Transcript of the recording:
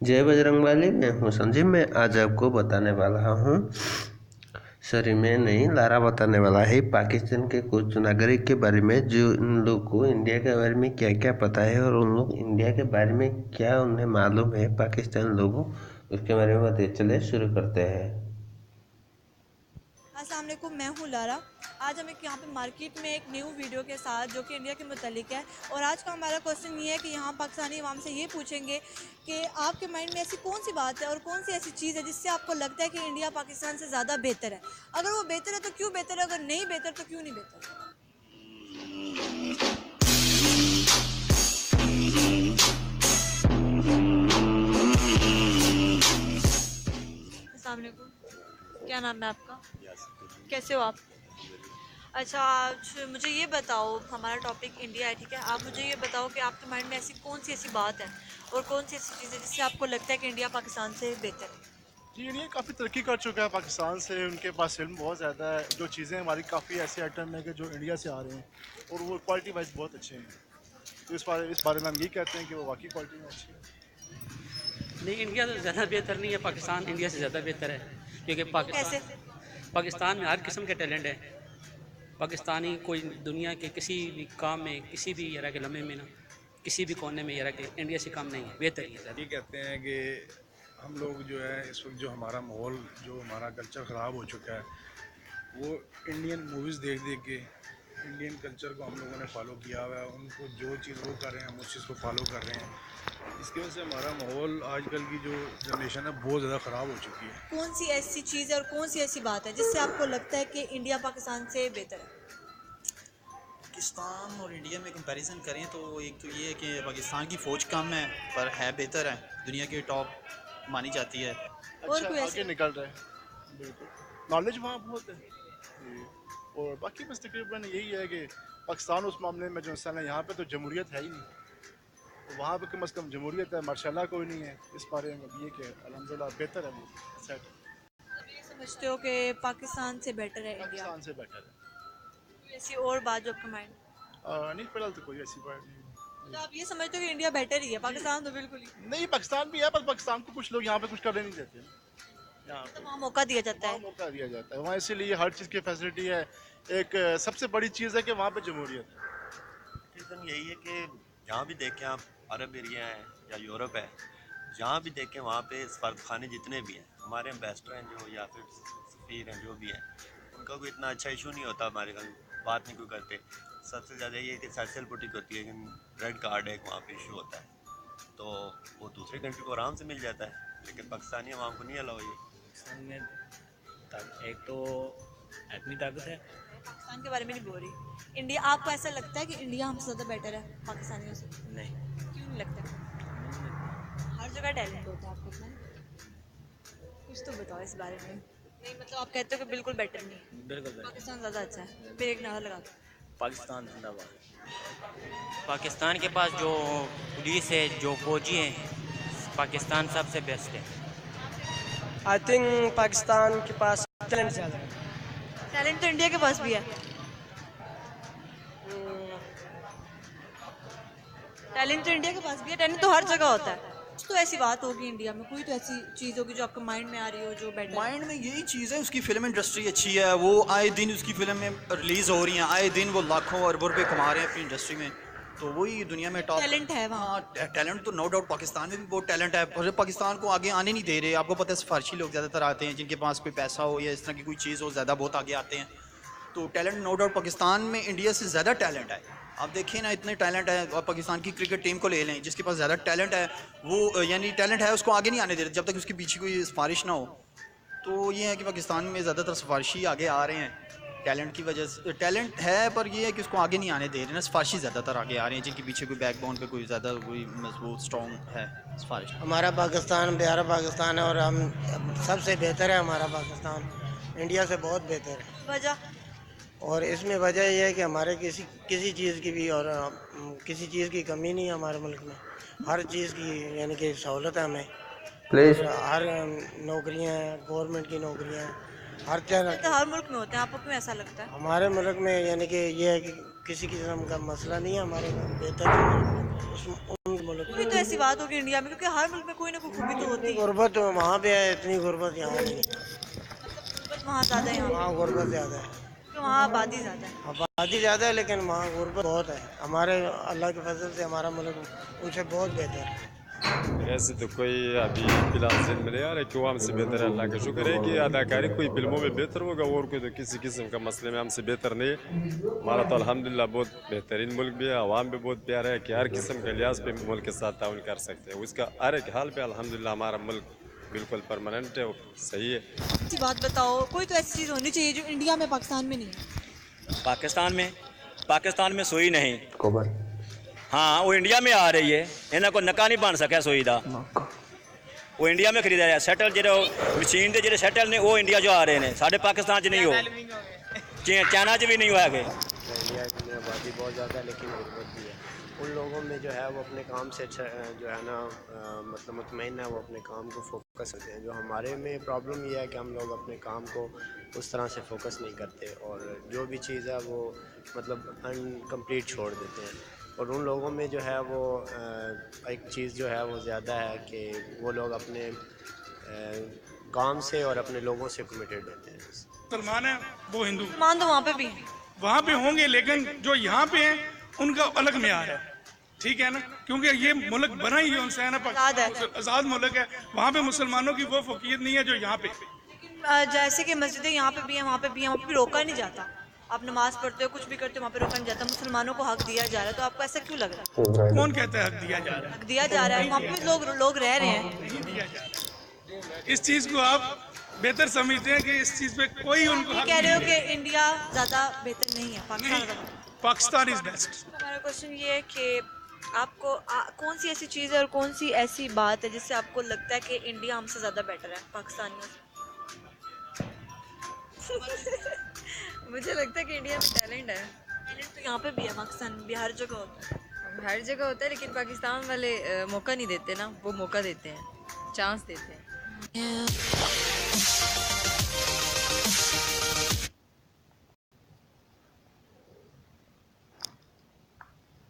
जय बजरंगबली, मैं हूँ संजीव। मैं आज आपको बताने वाला हूँ, सॉरी मैं नहीं, लारा बताने वाला है पाकिस्तान के कुछ नागरिक के बारे में जो उन लोग को इंडिया के बारे में क्या क्या पता है और उन लोग इंडिया के बारे में क्या उन्हें मालूम है पाकिस्तान लोगों, उसके बारे में बताइए। चलिए शुरू करते हैं। अस्सलाम वालेकुम, मैं हूँ लारा। आज हम एक यहाँ पे मार्केट में एक न्यू वीडियो के साथ जो कि इंडिया के मुतालिक है। और आज का हमारा क्वेश्चन ये है कि यहाँ पाकिस्तानी अवाम से ये पूछेंगे कि आपके माइंड में ऐसी कौन सी बात है और कौन सी ऐसी चीज़ है जिससे आपको लगता है कि इंडिया पाकिस्तान से ज़्यादा बेहतर है। अगर वो बेहतर है तो क्यों बेहतर है, अगर नहीं बेहतर तो क्यों नहीं बेहतर। अस्सलाम वालेकुम, क्या नाम है आपका, कैसे हो आप? अच्छा, आज मुझे ये बताओ, हमारा टॉपिक इंडिया है, ठीक है। आप मुझे ये बताओ कि आपके माइंड में ऐसी कौन सी ऐसी बात है और कौन सी ऐसी चीज़ है जिससे आपको लगता है कि इंडिया पाकिस्तान से बेहतर है। जी, इंडिया काफ़ी तरक्की कर चुका है पाकिस्तान से। उनके पास फिल्म बहुत ज़्यादा है। जो चीज़ें हमारी काफ़ी ऐसे आइटम हैं कि जो इंडिया से आ रहे हैं और वो क्वालिटी वाइज बहुत अच्छे हैं। तो इस बारे में हम यही कहते हैं कि वो वाकई क्वालिटी में अच्छी है। नहीं, इंडिया से ज़्यादा बेहतर नहीं है, पाकिस्तान इंडिया से ज़्यादा बेहतर है। क्योंकि वो कैसे? पाकिस्तान में हर किस्म के टैलेंट है। पाकिस्तानी कोई दुनिया के किसी भी काम में, किसी भी एरा के लम्हे में ना, किसी भी कोने में एरा के इंडिया से काम नहीं है, बेहतर ही है ज़्यादा। ये कहते हैं कि हम लोग जो है इस वक्त जो हमारा माहौल, जो हमारा कल्चर ख़राब हो चुका है, वो इंडियन मूवीज़ देख देख के इंडियन कल्चर को हम लोगों ने फॉलो किया हुआ है। उनको जो चीज़ वो कर रहे हैं हम उस चीज़ को फॉलो कर रहे हैं। इसकी वजह से हमारा माहौल आजकल की जो जनरेशन है बहुत ज़्यादा ख़राब हो चुकी है। कौन सी ऐसी चीज़ है और कौन सी ऐसी बात है जिससे आपको लगता है कि इंडिया पाकिस्तान से बेहतर है। पाकिस्तान और इंडिया में कंपैरिजन करें तो एक तो ये है कि पाकिस्तान की फ़ौज कम है पर है बेहतर है, दुनिया के टॉप मानी जाती है। और अच्छा कोई आगे ऐसी? निकल रहे हैं, बिल्कुल नॉलेज वहाँ बहुत है जी। और बाकी बस तकरीबन यही है कि पाकिस्तान उस मामले में जो इंसान है, यहाँ पे तो जमहूरियत है ही नहीं। तो वहाँ पे कम अज़ कम जमहूरियत है, माशाल्लाह कोई नहीं है। इस बारे में ये कि अल्हम्दुलिल्लाह बेहतर है, वो सेट ये समझते हो कि पाकिस्तान से बेटर है इंडिया। पाकिस्तान से बेटर है। कोई ऐसी और बात जो आपके माइंड? नहीं, फिलहाल तो कोई ऐसी बात नहीं है। तो आप ये समझते हो कि इंडिया बेटर ही है, पाकिस्तान तो बिल्कुल ही। नहीं, पाकिस्तान भी है पर पाकिस्तान को कुछ लोग यहाँ पे कुछ करने नहीं देते यहाँ तो पे। वहाँ मौका दिया जाता वहाँ है। मौका दिया जाता है, वहाँ इसीलिए हर चीज़ की फैसिलिटी है। एक सबसे बड़ी चीज़ है कि वहाँ पे जमहूरियत है। रीज़न यही है कि जहाँ भी देखें आप, अरब एरिया है या यूरोप है, जहाँ भी देखें वहाँ पे सफारत खाने जितने भी हैं, हमारे एम्बेसडर हैं जो या फिर सफ़ीर हैं जो भी हैं, उनका कोई इतना अच्छा इशू नहीं होता, हमारे घर बात नहीं कोई करते। सबसे ज़्यादा ये है कि सोशल बुटीक होती है कि रेड कार्ड है, वहाँ पे इशू होता है तो वो दूसरे कंट्री को आराम से मिल जाता है, लेकिन पाकिस्तानी अवाम को नहीं अलाउ ये। पाकिस्तान में एक तो एटमी ताकत है। पाकिस्तान के बारे में नहीं बोल रही, इंडिया। आपको ऐसा लगता है कि इंडिया हमसे ज़्यादा बेटर है पाकिस्तानियों से? नहीं, क्यों नहीं लगता? हर जगह टैलेंट होता है आपको इतना नहीं? कुछ तो बताओ इस बारे में। नहीं मतलब आप कहते हो कि बिल्कुल बेटर नहीं, बिल्कुल बेहतर। पाकिस्तान ज़्यादा अच्छा है, फिर एक नारा लगा दो। पाकिस्तान जिंदाबाद। पाकिस्तान के पास जो पुलिस है, जो फौजी हैं, पाकिस्तान सबसे बेस्ट है। आई थिंक पाकिस्तान के पास टैलेंट ज़्यादा है। टैलेंट तो इंडिया के पास भी है। टैलेंट तो इंडिया के पास भी है, टैलेंट तो हर जगह होता है। कुछ तो ऐसी बात होगी इंडिया में, कोई तो ऐसी चीज़ होगी जो आपके माइंड में आ रही हो जो बेटर। माइंड में यही चीज़ है, उसकी फ़िल्म इंडस्ट्री अच्छी है, वो आए दिन उसकी फ़िल्म में रिलीज़ हो रही हैं, आए दिन वो लाखों अरबों रुपये कमा रहे हैं अपनी इंडस्ट्री में। तो वही दुनिया में टॉप टैलेंट है वहाँ। हाँ, टैलेंट तो नो डाउट पाकिस्तान में भी बहुत टैलेंट है, पर पाकिस्तान को आगे आने नहीं दे रहे। आपको पता है सिफारशी लोग ज़्यादातर आते हैं, जिनके पास कोई पैसा हो या इस तरह की कोई चीज़ हो, ज़्यादा बहुत आगे आते हैं। तो टैलेंट नो डाउट पाकिस्तान में इंडिया से ज़्यादा टैलेंट है। आप देखिए ना, इतने टैलेंट है। और पाकिस्तान की क्रिकेट टीम को ले लें, जिसके पास ज़्यादा टैलेंट है, वो यानी टैलेंट है उसको आगे नहीं आने दे रहे जब तक उसके पीछे कोई सिफारिश ना हो। तो ये है कि पाकिस्तान में ज़्यादातर सिफारशी आगे आ रहे हैं टैलेंट की वजह से। टैलेंट है पर ये है कि उसको आगे नहीं आने दे रहे ना, सिफारशी ज़्यादातर आगे आ रहे हैं, जिनके पीछे कोई बैकबोन पे कोई ज़्यादा कोई मजबूत स्ट्रॉन्ग है सिफारिश। हमारा पाकिस्तान प्यारा पाकिस्तान है और हम सबसे बेहतर है। हमारा पाकिस्तान इंडिया से बहुत बेहतर है। वजह? और इसमें वजह यह है कि हमारे किसी चीज़ की भी और किसी चीज़ की कमी नहीं है हमारे मुल्क में। हर चीज़ की यानी कि सहूलत है हमें। प्लीज़ और हर नौकरियां हैं, गवर्नमेंट की नौकरियां हैं, हर तरह तो हर मुल्क में होते हैं, आपको क्यों ऐसा लगता है? हमारे मुल्क में यानी कि ये है कि किसी किस्म का मसला नहीं है हमारे में, बेहतर है हमारे मुल्क में। उन मुल्क कोई तो ऐसी बात होगी इंडिया में, क्योंकि हर मुल्क में कोई ना कोई खूबी तो होती है। गुर्बत वहाँ पे है, इतनी गुर्बत यहाँ नहीं है। गुर्बत वहाँ ज़्यादा है, यहाँ वहाँ गुर्बत ज़्यादा है, तो वहाँ आबादी ज़्यादा है। आबादी ज़्यादा है, लेकिन वहाँ गुर्बत बहुत है। हमारे अल्लाह के फजल से हमारा मुल्क उनसे बहुत बेहतर है। ऐसे तो कोई अभी फिलहाल से मिले आ रहा है कि वो हमसे बेहतर है। अल्लाह का शुक्र है कि अदाकारी कोई फिल्मों में बेहतर होगा, और कोई तो किसी किस्म का मसले में हमसे बेहतर नहीं है। हमारा तो अल्हम्दुलिल्लाह बहुत बेहतरीन मुल्क भी है, आवाम भी बहुत प्यारा है कि हर किस्म के लिहाज पे मुल्क के साथ ताउन कर सकते हैं। उसका हर एक हाल पे अल्हम्दुलिल्लाह हमारा मुल्क बिल्कुल परमानेंट है, सही है। अच्छी बात बताओ, कोई तो ऐसी चीज़ होनी चाहिए जो इंडिया में पाकिस्तान में नहीं है। पाकिस्तान में सोई नहीं, कोबर हाँ वो इंडिया में आ रही है, इन्हों को नका नहीं बन सका सोई का, वो इंडिया में खरीदा रहा सैटल जो मशीन के जो सैटल ने वो इंडिया जो आ रहे हैं, साढ़े पाकिस्तान च नहीं हो, चाइना च भी नहीं हुआ। इंडिया की आबादी बहुत ज़्यादा है, लेकिन गुर्बत भी है। उन लोगों में जो है वो अपने काम से जो है ना मतलब मुतमईन है, वो अपने काम को फोकस करते हैं। जो हमारे में प्रॉब्लम ये है कि हम लोग अपने काम को उस तरह से फोकस नहीं करते, और जो भी चीज़ है वो मतलब अनकम्प्लीट छोड़ देते हैं। और उन लोगों में जो है वो एक चीज़ जो है वो ज़्यादा है कि वो लोग अपने काम से और अपने लोगों से कमिटेड रहते हैं। मुसलमान है वो हिंदू, मुसलमान तो वहाँ पे भी हैं, वहाँ पे होंगे, लेकिन जो यहाँ पे हैं उनका अलग म्यार है, ठीक है ना, क्योंकि ये मुल्क बना ही उनसे है ना, आज़ाद मुल्क है। वहाँ पे मुसलमानों की वो फौकियत नहीं है जो यहाँ पे। जैसे कि मस्जिदें यहाँ पे भी हैं, वहाँ पे भी हैं, वहाँ पे भी रोका नहीं जाता। आप नमाज पढ़ते हो, कुछ भी करते हो, वहाँ पे रोका नहीं जाता। मुसलमानों को हक दिया जा रहा है, तो आपको ऐसा क्यों लग रहा है? कौन कहता है हक दिया जा रहा है? हक दिया जा रहा है, वहाँ पे लोग रह रहे हैं। नहीं दिया जा रहा। इस चीज़ को आप बेहतर समझते हैं कि इस चीज़ पे कोई उनको हक कह रहे हो नहीं कि है। इंडिया ज़्यादा बेहतर नहीं है, पाकिस्तान नहीं, ज़्यादा। Pakistan is best. हमारा क्वेश्चन ये है कि आपको कौन सी ऐसी चीज़ है और कौन सी ऐसी बात है जिससे आपको लगता है कि इंडिया हमसे ज़्यादा बेटर है पाकिस्तान में? मुझे लगता है कि इंडिया में टैलेंट है। टैलेंट तो यहाँ पे भी है, पाकिस्तान में भी हर जगह होता है। हर जगह होता है, लेकिन पाकिस्तान वाले मौका नहीं देते ना, वो मौका देते हैं, चांस देते हैं।